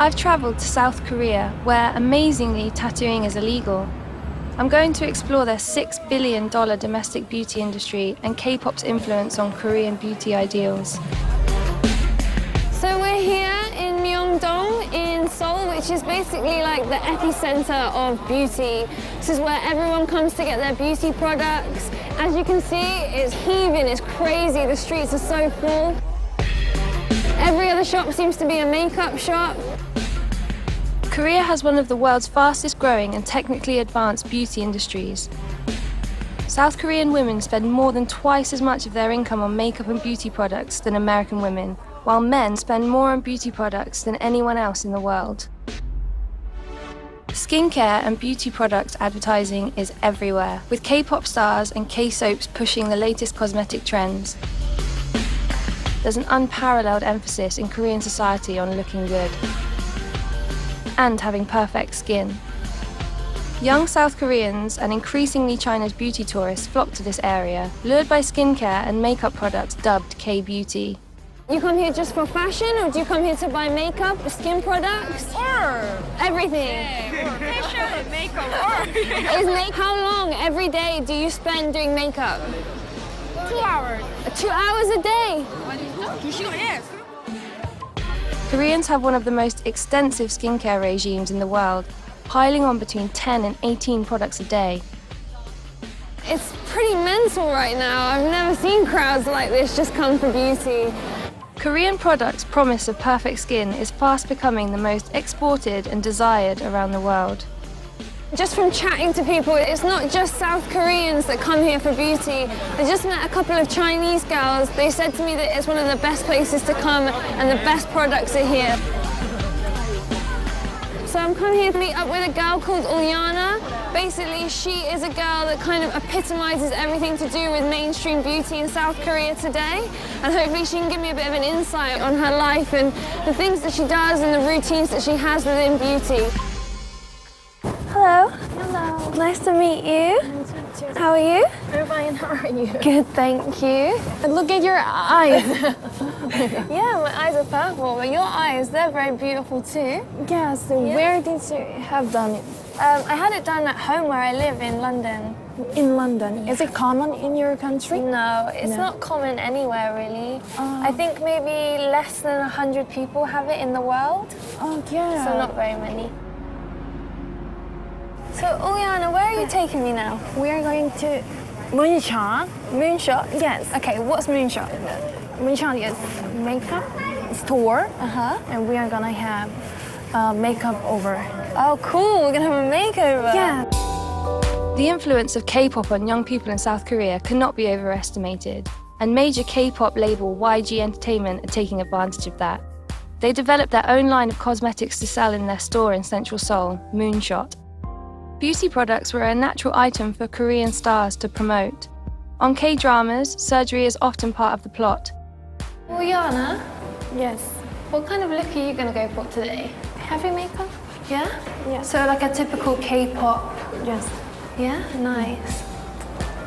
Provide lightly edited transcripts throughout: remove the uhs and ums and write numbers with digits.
I've travelled to South Korea, where, amazingly, tattooing is illegal. I'm going to explore their $6 billion domestic beauty industry and K-pop's influence on Korean beauty ideals. So we're here in Myeongdong in Seoul, which is basically like the epicenter of beauty. This is where everyone comes to get their beauty products. As you can see, it's heaving, it's crazy, the streets are so full. Every other shop seems to be a makeup shop. Korea has one of the world's fastest growing and technically advanced beauty industries. South Korean women spend more than twice as much of their income on makeup and beauty products than American women, while men spend more on beauty products than anyone else in the world. Skincare and beauty products advertising is everywhere, with K-pop stars and K-soaps pushing the latest cosmetic trends. There's an unparalleled emphasis in Korean society on looking good and having perfect skin. Young South Koreans and increasingly China's beauty tourists flock to this area, lured by skincare and makeup products dubbed K-beauty. You come here just for fashion, or do you come here to buy makeup, skin products? Or everything. or facial and makeup. How long every day do you spend doing makeup? 2 hours. 2 hours a day? 2시간, yes. Koreans have one of the most extensive skincare regimes in the world, piling on between 10 and 18 products a day. It's pretty mental right now. I've never seen crowds like this just come for beauty. Korean products' promise of perfect skin is fast becoming the most exported and desired around the world. Just from chatting to people, it's not just South Koreans that come here for beauty. I just met a couple of Chinese girls. They said to me that it's one of the best places to come and the best products are here. So I'm coming here to meet up with a girl called Ulyana. Basically, she is a girl that kind of epitomizes everything to do with mainstream beauty in South Korea today. And hopefully she can give me a bit of an insight on her life and the things that she does and the routines that she has within beauty. Hello. Hello. Nice to meet you. How are you? I'm fine, how are you? Good, thank you. Look at your eyes. Yeah, my eyes are purple, but your eyes, they're very beautiful too. Yeah, so where did you have done it? I had it done at home where I live in London. In London. Is it common in your country? No, it's not common anywhere really. I think maybe less than 100 people have it in the world. Oh, yeah. So not very many. So, Ulyana, where are you taking me now? We are going to moonshot. Moonshot? Yes. Okay, what's moonshot? Moonshot is makeup store. And we are gonna have makeup over. Oh, cool, we're gonna have a makeover. Yeah. The influence of K-pop on young people in South Korea cannot be overestimated, and major K-pop label YG Entertainment are taking advantage of that. They developed their own line of cosmetics to sell in their store in central Seoul, Moonshot. Beauty products were a natural item for Korean stars to promote. On K-dramas, surgery is often part of the plot. Ulyana, Yes. what kind of look are you gonna go for today? Heavy makeup? Yeah? Yeah. So like a typical K-pop. Yes. Yeah, nice.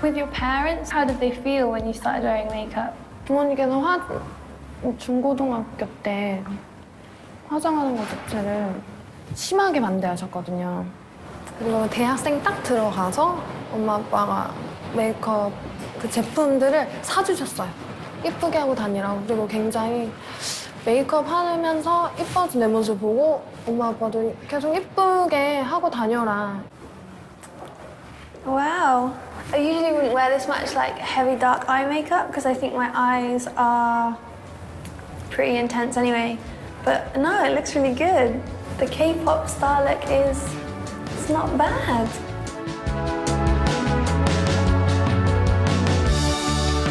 With your parents, how did they feel when you started wearing makeup? 부모님께서 중고등학교 때 화장하는 것 자체를 심하게 반대하셨거든요. 그리고 대학생 딱 들어가서 엄마 아빠가 메이크업 그 제품들을 사주셨어요. 이쁘게 하고 다니라고. 그리고 굉장히 메이크업 하면서 이뻐진 내 모습 보고 엄마 아빠도 계속 이쁘게 하고 다녀라. Wow. I usually wouldn't wear this much like heavy dark eye makeup because I think my eyes are pretty intense anyway. But no, it looks really good. The K-pop star look it's not bad.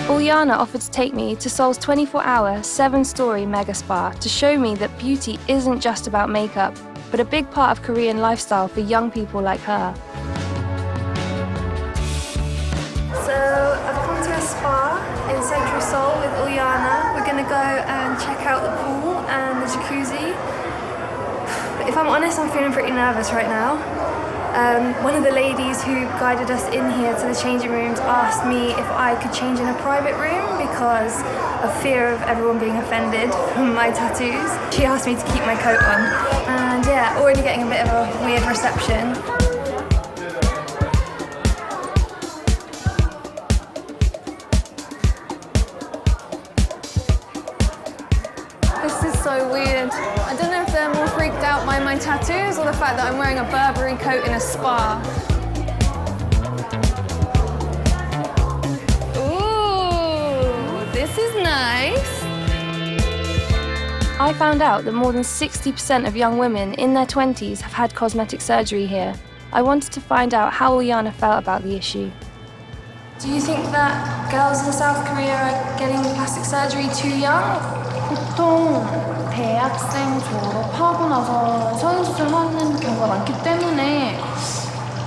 Ulyana offered to take me to Seoul's 24-hour, 7-story mega spa to show me that beauty isn't just about makeup, but a big part of Korean lifestyle for young people like her. So I've come to a spa in central Seoul with Ulyana. We're gonna go and check out the pool and the jacuzzi. But if I'm honest, I'm feeling pretty nervous right now. One of the ladies who guided us in here to the changing rooms asked me if I could change in a private room because of fear of everyone being offended from my tattoos. She asked me to keep my coat on. And yeah, already getting a bit of a weird reception. This is so weird. I don't know if they're more freaked out by my tattoos or the fact that I'm wearing a Burberry coat in a spa. Ooh, this is nice. I found out that more than 60% of young women in their 20s have had cosmetic surgery here. I wanted to find out how Ullana felt about the issue. Do you think that girls in South Korea are getting plastic surgery too young? 보통 대학생 졸업하고 나서 성형수술하는 경우가 많기 때문에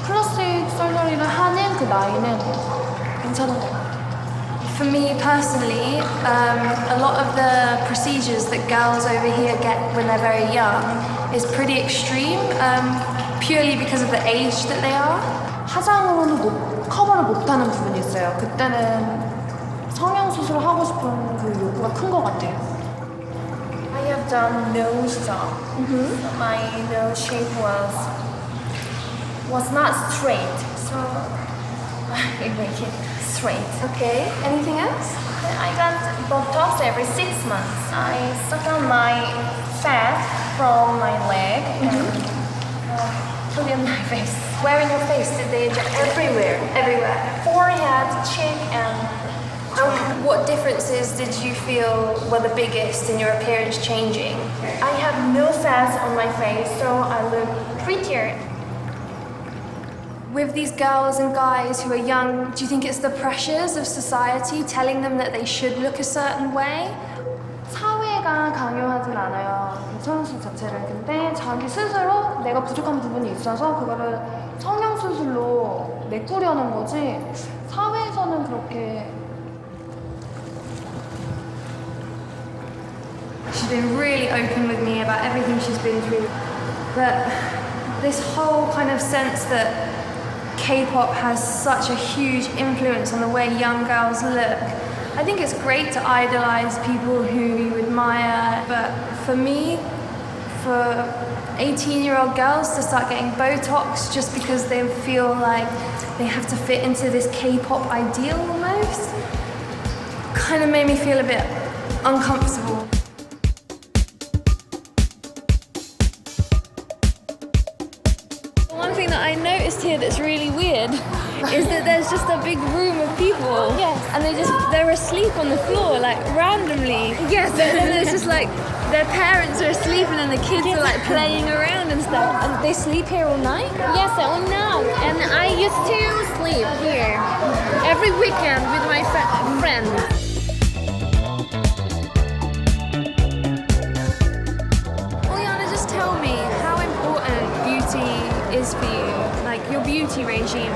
플라스틱 설저리를 하는 그 나이는 괜찮은 것 같아요. For me personally, a lot of the procedures that girls over here get when they're very young is pretty extreme, purely because of the age that they are. 화장으로는 커버를 못하는 부분이 있어요. 그때는 성형수술을 하고 싶은 그 욕구가 큰 것 같아요. I have done nose job. My nose shape was not straight, so I make it straight. Okay, anything else? I got Botox every 6 months. I suck on my fat from my leg and put it in my face. Where in your face did they inject? Everywhere. Everywhere. Forehead, cheek, and What differences did you feel were the biggest in your appearance changing? I have no fat on my face, so I look prettier. With these girls and guys who are young, do you think it's the pressures of society telling them that they should look a certain way? 사회가 강요하진 않아요. 성형수술 자체를. 근데 자기 스스로 내가 부족한 부분이 있어서 그거를 성형수술로 메꾸려는 거지 사회에서는 그렇게. She's been really open with me about everything she's been through. But this whole kind of sense that K-pop has such a huge influence on the way young girls look, I think it's great to idolize people who you admire, but for me, for 18-year-old girls to start getting Botox just because they feel like they have to fit into this K-pop ideal almost, kind of made me feel a bit uncomfortable. One thing that I noticed here that's really weird is that there's just a big room of people. Yes. And they're asleep on the floor, like randomly. Yes. And then there's just like their parents are asleep and then the kids are like playing around and stuff. And they sleep here all night? Yes, all night. And I used to sleep here every weekend with my friends. Ullana, just tell me how important beauty is for you, like your beauty regime.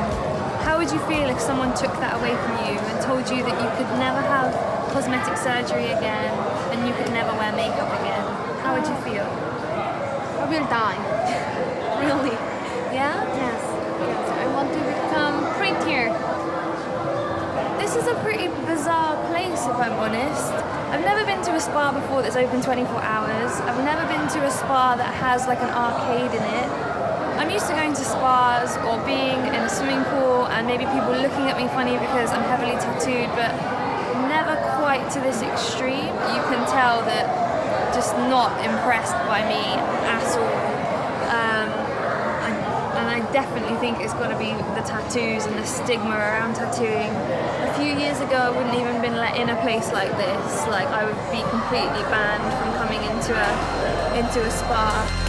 How would you feel if someone took that away from you and told you that you could never have cosmetic surgery again and you could never wear makeup again? How would you feel? I will die. Really? Yeah? Yes. I want to become prettier. This is a pretty bizarre place, if I'm honest. I've never been to a spa before that's open 24 hours. I've never been to a spa that has like an arcade in it. I'm used to going to spas or being in a swimming pool and maybe people looking at me funny because I'm heavily tattooed, but never quite to this extreme. You can tell that just not impressed by me at all. And I definitely think it's got to be the tattoos and the stigma around tattooing. A few years ago, I wouldn't even been let in a place like this. Like I would be completely banned from coming into a spa.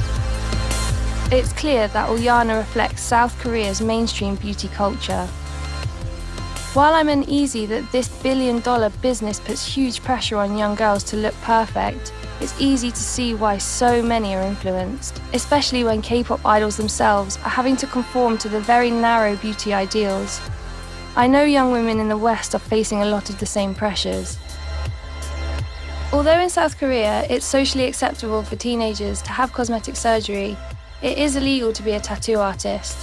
It's clear that Ullana reflects South Korea's mainstream beauty culture. While I'm uneasy that this billion-dollar business puts huge pressure on young girls to look perfect, it's easy to see why so many are influenced, especially when K-pop idols themselves are having to conform to the very narrow beauty ideals. I know young women in the West are facing a lot of the same pressures. Although in South Korea it's socially acceptable for teenagers to have cosmetic surgery, it is illegal to be a tattoo artist.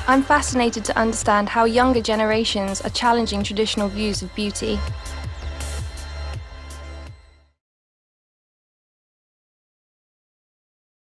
I'm fascinated to understand how younger generations are challenging traditional views of beauty.